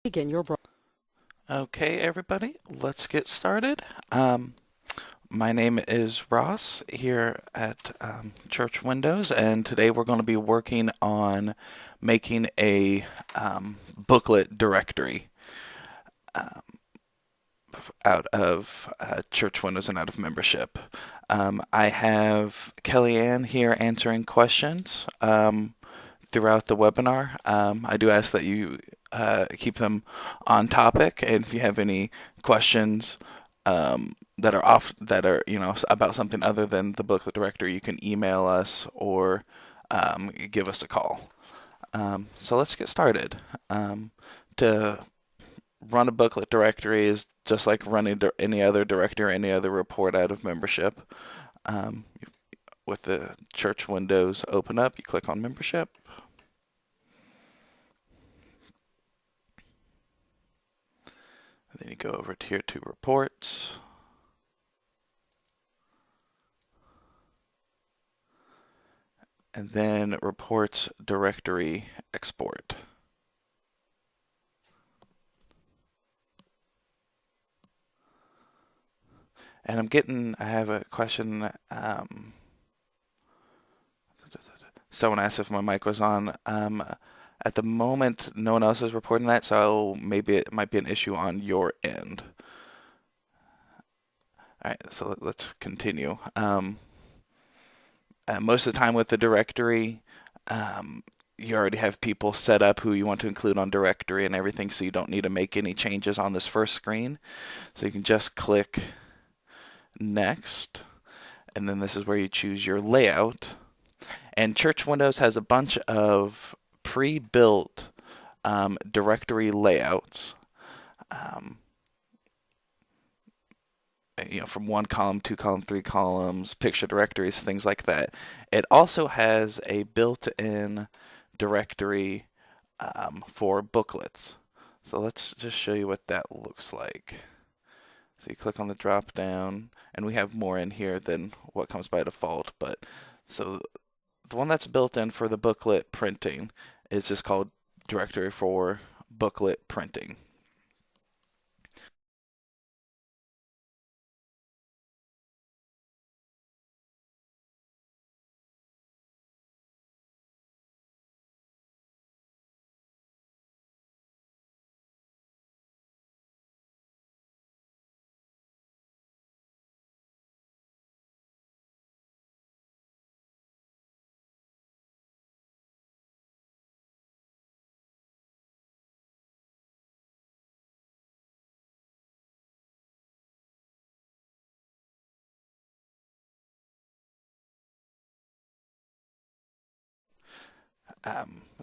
Begin your Okay, everybody, let's get started. My name is Ross here at Church Windows, and today we're going to be working on making a booklet directory out of Church Windows and out of membership. I have Kellyanne here answering questions throughout the webinar. I do ask that you keep them on topic, and if you have any questions that are about something other than the booklet directory, you can email us or give us a call. So let's get started. To run a booklet directory is just like running any other directory or any other report out of membership. Um, with the church windows open up, you click on membership. And then you go over to here to reports. And then reports directory export. And I have a question. Someone asked if my mic was on. At the moment, no one else is reporting that, so maybe it might be an issue on your end. All right, so let's continue. Most of the time with the directory, you already have people set up who you want to include on directory and everything, so you don't need to make any changes on this first screen. So you can just click next, and then this is where you choose your layout. And Church Windows has a bunch of pre-built directory layouts. Um, from one column, two column, three columns, picture directories, things like that. It also has a built-in directory for booklets. So let's just show you what that looks like. So you click on the drop down, and we have more in here than what comes by default. But so the one that's built in for the booklet printing is just called directory for booklet printing.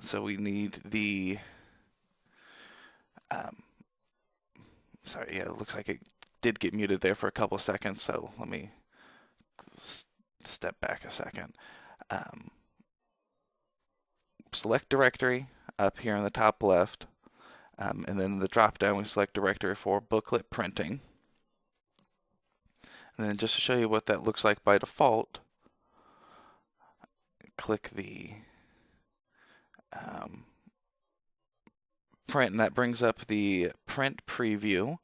So we need the um, sorry, yeah, it looks like it did get muted there for a couple seconds. So let me step back a second. Um, Select directory up here in the top left, and then in the drop down we select directory for booklet printing. And then just to show you what that looks like by default, click the print, and that brings up the print preview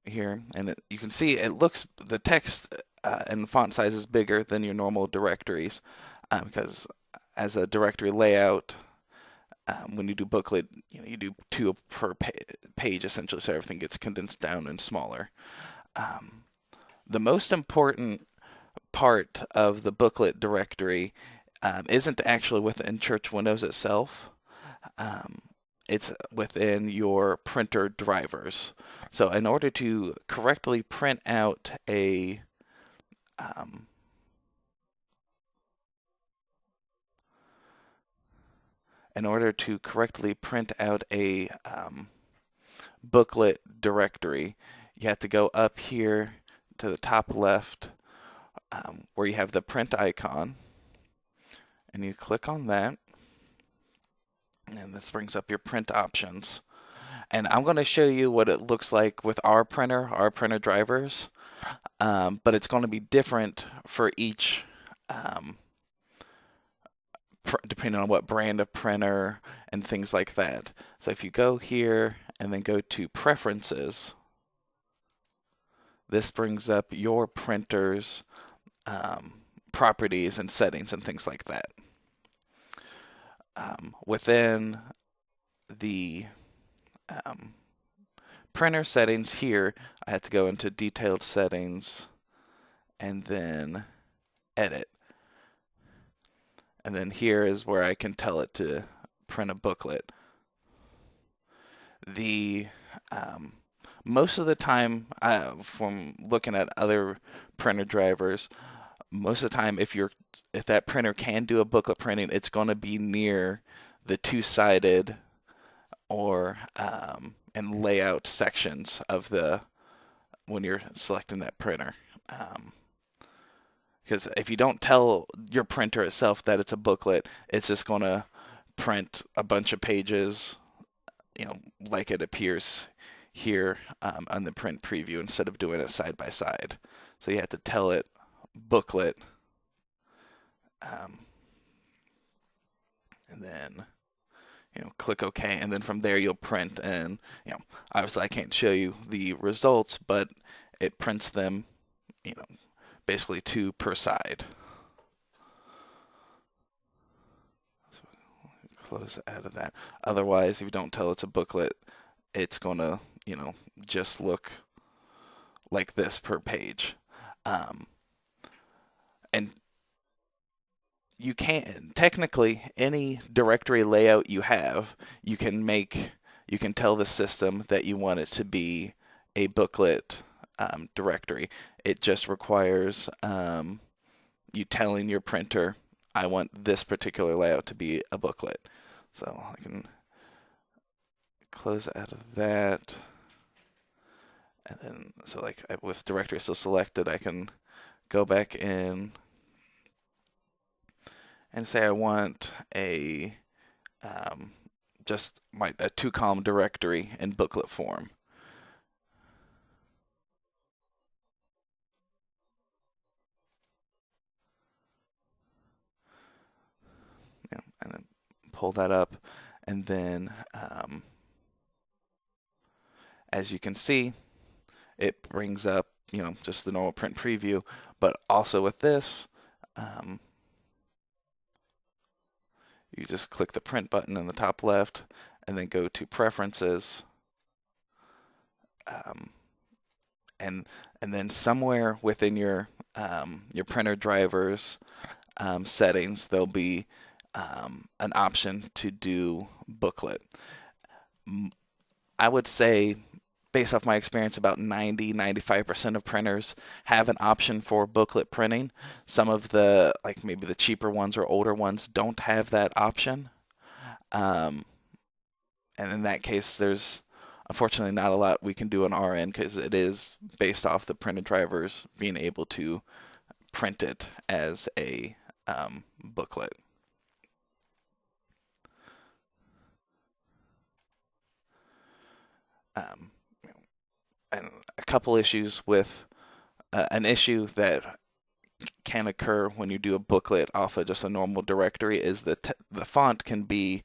here. And you can see the text and font size is bigger than your normal directories because as a directory layout, when you do booklet, you do two per page essentially, so everything gets condensed down and smaller. Um, the most important part of the booklet directory isn't actually within Church Windows itself. Um, it's within your printer drivers. So in order to correctly print out um, a booklet directory, you have to go up here to the top left where you have the print icon, and you click on that, and this brings up your print options. And I'm going to show you what it looks like with our printer drivers, but it's going to be different for each depending on what brand of printer and things like that. So if you go here and then go to preferences, this brings up your printer's properties and settings and things like that. Within the printer settings here, I had to go into detailed settings and then edit. And then here is where I can tell it to print a booklet. The most of the time, from looking at other printer drivers, most of the time if that printer can do a booklet printing, it's going to be near the two-sided or and layout sections of when you're selecting that printer. Because if you don't tell your printer itself that it's a booklet, it's just going to print a bunch of pages, like it appears here on the print preview instead of doing it side by side. So you have to tell it booklet, and then click OK, and then from there you'll print. And obviously I can't show you the results, but it prints them, basically 2 per side. So close out of that. Otherwise, if you don't tell it's a booklet, it's going to, just look like this per page. And you can technically, any directory layout you have, you can tell the system that you want it to be a booklet directory. It just requires you telling your printer, I want this particular layout to be a booklet. So I can close out of that. And then, so like with directory still selected, I can go back in and say I want a 2-column directory in booklet form. And then pull that up, and then as you can see, it brings up just the normal print preview. But also with this, you just click the print button in the top left, and then go to preferences, and then somewhere within your printer drivers settings, there'll be an option to do booklet. I would say, based off my experience, about 90-95% of printers have an option for booklet printing. Some of the, like maybe the cheaper ones or older ones, don't have that option. And in that case, there's unfortunately not a lot we can do on our end, because it is based off the printed drivers being able to print it as a booklet. And a couple issues with an issue that can occur when you do a booklet off of just a normal directory is that the font can be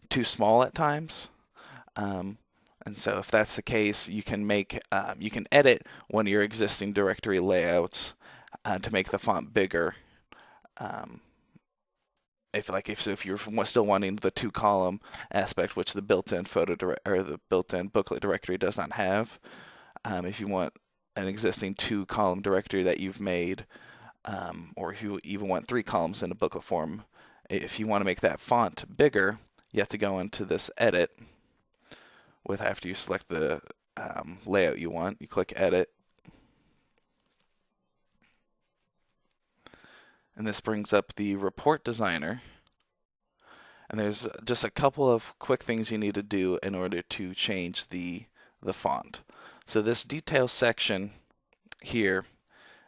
too small at times. And so if that's the case, you can edit one of your existing directory layouts to make the font bigger. If you're still wanting the 2-column aspect, which the built-in the built-in booklet directory does not have, if you want an existing 2-column directory that you've made, or if you even want 3 columns in a booklet form, if you want to make that font bigger, you have to go into this edit. After you select the layout you want, you click edit. And this brings up the report designer. And there's just a couple of quick things you need to do in order to change the font. So this detail section here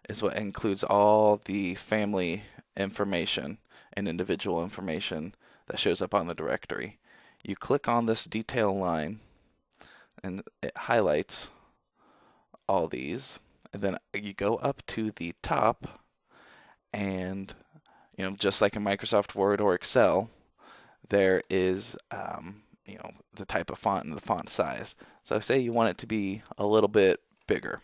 is what includes all the family information and individual information that shows up on the directory. You click on this detail line, and it highlights all these. And then you go up to the top, and just like in Microsoft Word or Excel, there is the type of font and the font size. So say you want it to be a little bit bigger.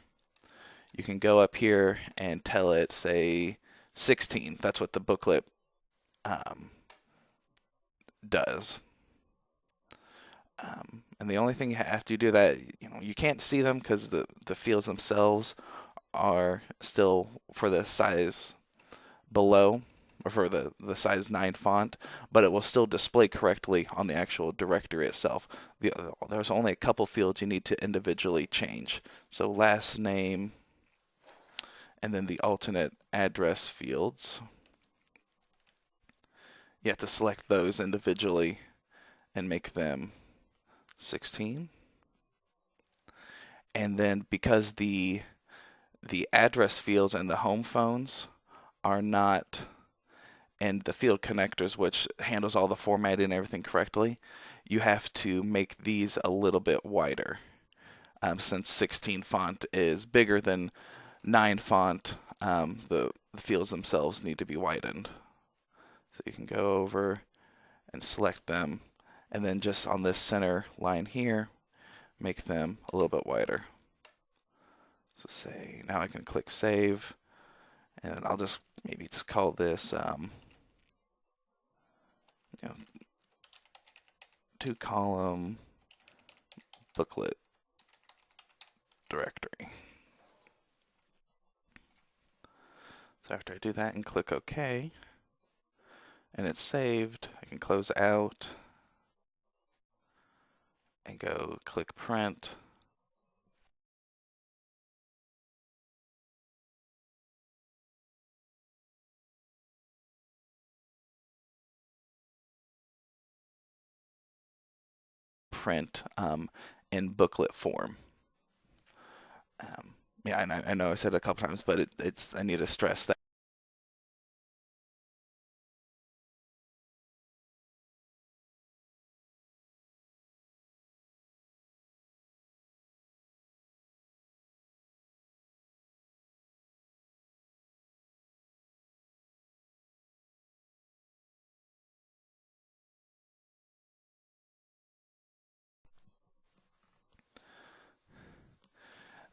You can go up here and tell it, say, 16. That's what the booklet um, does. And the only thing you have to do that, you can't see them because the fields themselves are still for the size below, or for the size 9 font, but it will still display correctly on the actual directory itself. There's only a couple fields you need to individually change. So last name, and then the alternate address fields. You have to select those individually and make them 16. And then because the address fields and the home phones are not, and the field connectors, which handles all the formatting and everything correctly, you have to make these a little bit wider. Since 16 font is bigger than 9 font, the fields themselves need to be widened. So you can go over and select them, and then just on this center line here, make them a little bit wider. So say, now I can click save, and I'll just maybe just call this 2-column booklet directory. So after I do that and click OK, and it's saved, I can close out and go click print. Print in booklet form. Yeah, I know I said it a couple times, but I need to stress that.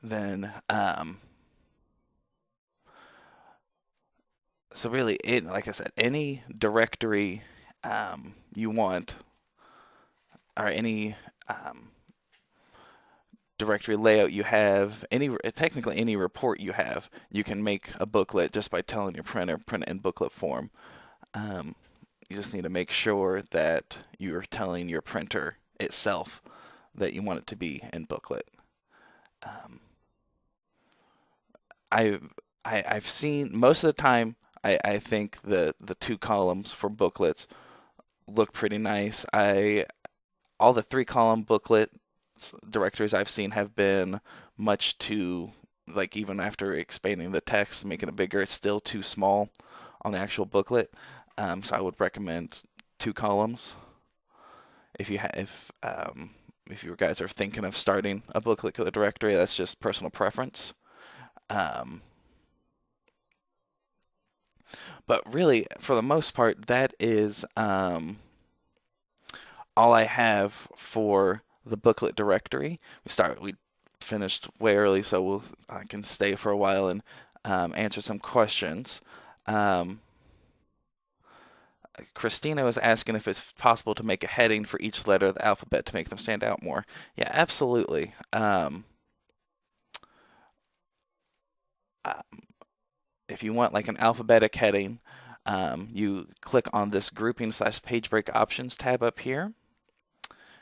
Then, so really, like I said, any directory you want, or any directory layout you have, technically any report you have, you can make a booklet just by telling your printer print it in booklet form. You just need to make sure that you're telling your printer itself that you want it to be in booklet. Um, I've seen most of the time. I think the 2 columns for booklets look pretty nice. All the 3-column booklet directories I've seen have been much too, like, even after expanding the text, making it bigger, it's still too small on the actual booklet. So I would recommend 2 columns if you guys are thinking of starting a booklet directory. That's just personal preference. Um, but really, for the most part, that is all I have for the booklet directory. We finished way early, so I can stay for a while and answer some questions. Um, Christina was asking if it's possible to make a heading for each letter of the alphabet to make them stand out more. Yeah, absolutely. If you want like an alphabetic heading, you click on this grouping/page break options tab up here,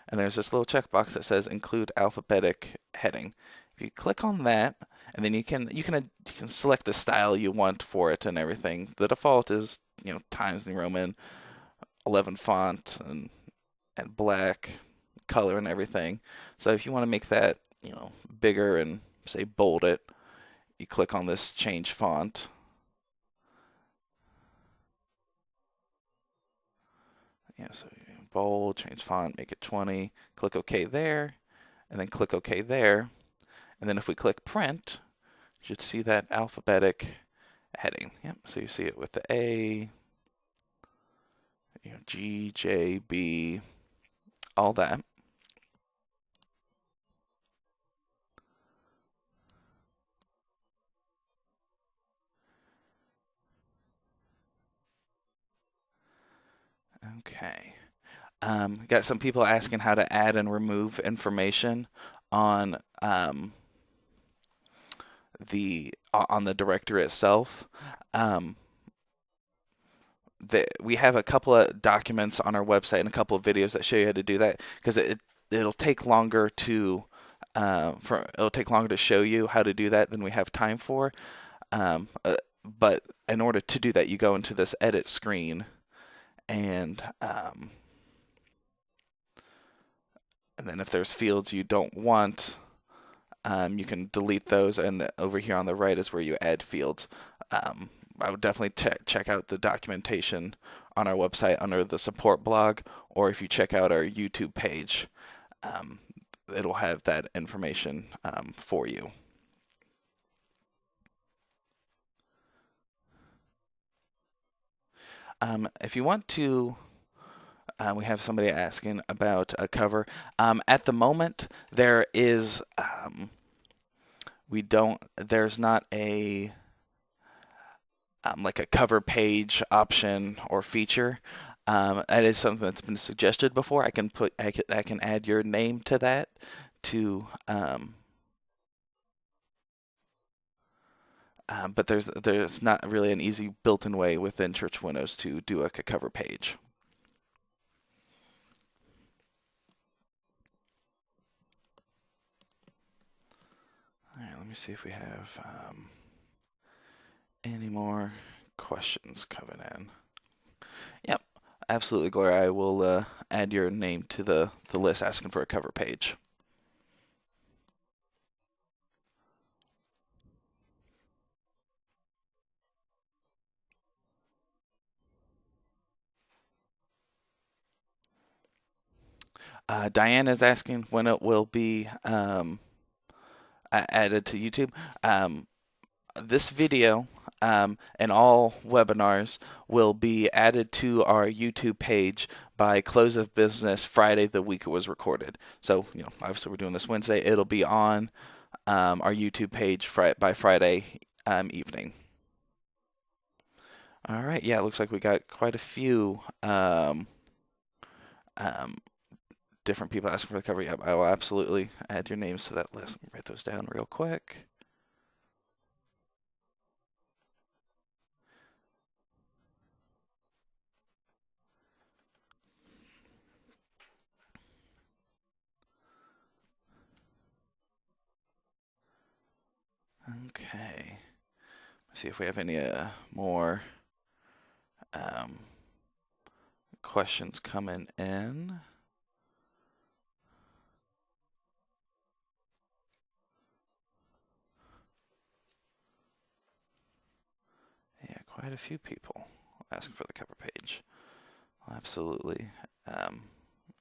and there's this little checkbox that says include alphabetic heading. If you click on that, and then you can select the style you want for it and everything. The default is Times New Roman, 11 font, and black color and everything. So if you want to make that bigger and say bold it, you click on this change font. So bold, change font, make it 20, click OK there, and then click OK there. And then if we click print, you should see that alphabetic heading. Yep, so you see it with the A, GJB, all that. Okay. Got some people asking how to add and remove information on the directory itself. Um, we have a couple of documents on our website and a couple of videos that show you how to do that because it'll take longer to it'll take longer to show you how to do that than we have time for. Um, uh, but in order to do that, you go into this edit screen, and then if there's fields you don't want, you can delete those. And over here on the right is where you add fields. I would definitely check out the documentation on our website under the support blog, or if you check out our YouTube page, um, it'll have that information for you. If you want to, we have somebody asking about a cover. At the moment, there is we don't. There's not a like a cover page option or feature. That is something that's been suggested before. I can add your name to that to but there's not really an easy built-in way within Church Windows to do a cover page. All right, let me see if we have any more questions coming in. Yep, absolutely, Gloria. I will add your name to the list asking for a cover page. Diane is asking when it will be added to YouTube. This video and all webinars will be added to our YouTube page by close of business Friday, the week it was recorded. So, obviously we're doing this Wednesday. It'll be on our YouTube page by Friday evening. All right. Yeah, it looks like we got quite a few different people asking for the cover. Yep, I will absolutely add your names to that list. Let me write those down real quick. Okay. Let's see if we have any more questions coming in. Yeah, quite a few people asking for the cover page. I'll absolutely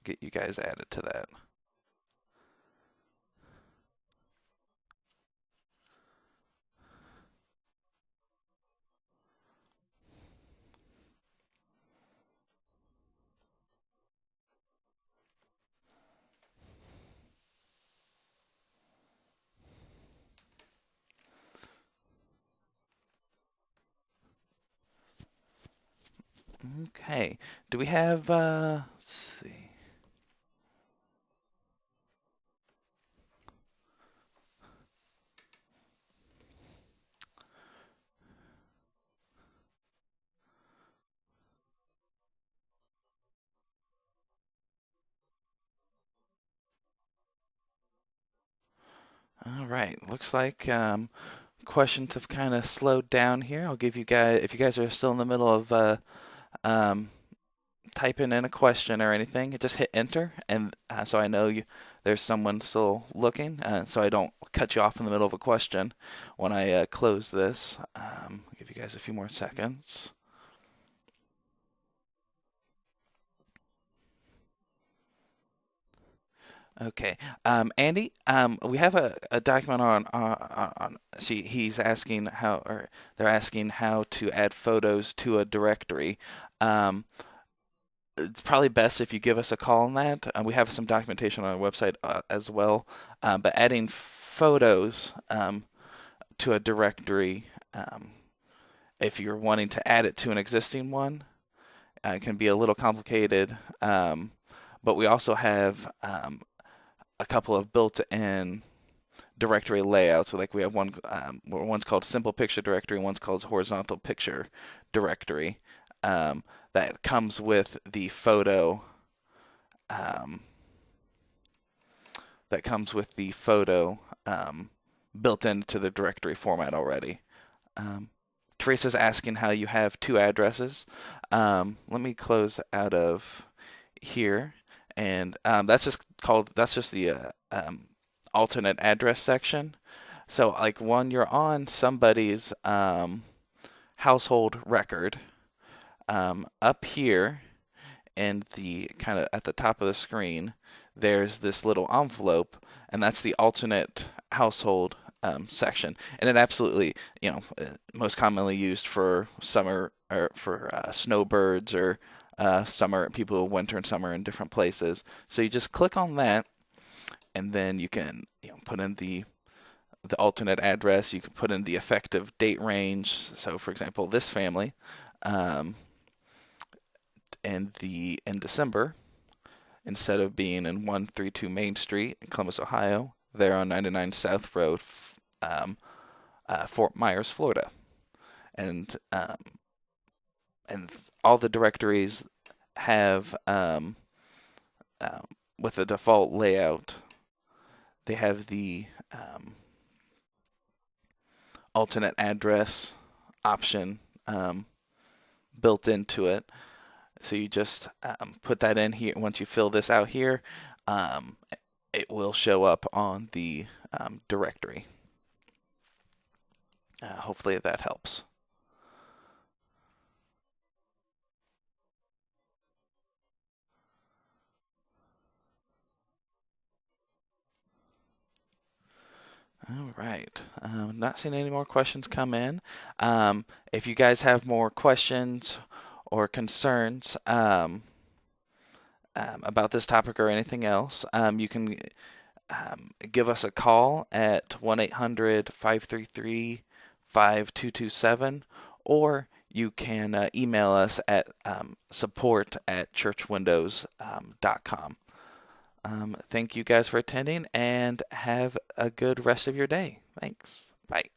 get you guys added to that. Okay. Do we have, let's see. All right. Looks like questions have kind of slowed down here. I'll give you guys, if you guys are still in the middle of um, typing in a question or anything, just hit enter, and so I know there's someone still looking, so I don't cut you off in the middle of a question when I close this. I'll give you guys a few more seconds. Okay, Andy, we have a document on he's asking how, or they're asking how to add photos to a directory. Um, it's probably best if you give us a call on that. We have some documentation on our website as well. But adding photos to a directory, if you're wanting to add it to an existing one, it can be a little complicated. But we also have a couple of built-in directory layouts. So like we have one's called Simple Picture Directory, one's called Horizontal Picture Directory. That comes with the photo. That comes with the photo built into the directory format already. Teresa's asking how you have two addresses. Let me close out of here, and that's just the alternate address section. So like when you're on somebody's household record, up here in the kind of at the top of the screen, there's this little envelope, and that's the alternate household section. And it absolutely, most commonly used for summer or for snowbirds or summer people who winter and summer in different places. So you just click on that, and then you can put in the alternate address. You can put in the effective date range. So, for example, this family, in December, instead of being in 132 Main Street in Columbus, Ohio, they're on 99 South Road, Fort Myers, Florida, and all the directories have with the default layout, they have the alternate address option built into it. So you just put that in here. Once you fill this out here, it will show up on the directory. Hopefully that helps. All right. Not seeing any more questions come in. If you guys have more questions or concerns about this topic or anything else, you can give us a call at 1-800-533-5227, or you can email us at support@churchwindows.com. Thank you guys for attending, and have a good rest of your day. Thanks. Bye.